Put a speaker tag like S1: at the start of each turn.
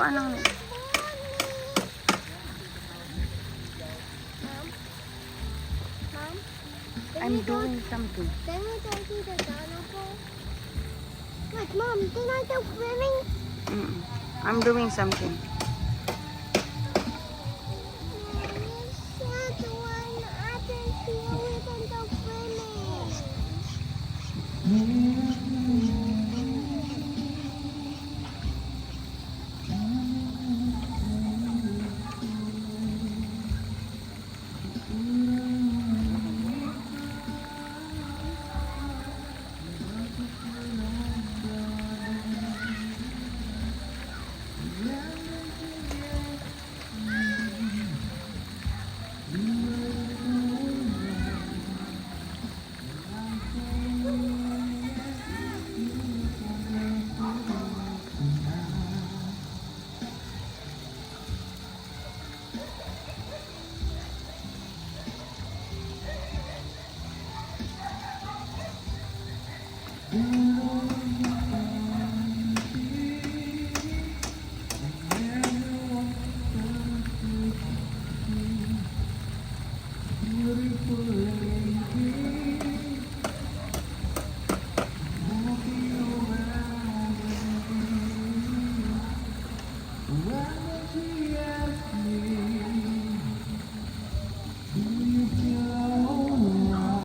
S1: anong...
S2: Mom?
S1: I'm doing something.
S2: Can we go to the dinosaur? Look, Mom, did I go swimming?
S1: I'm doing something.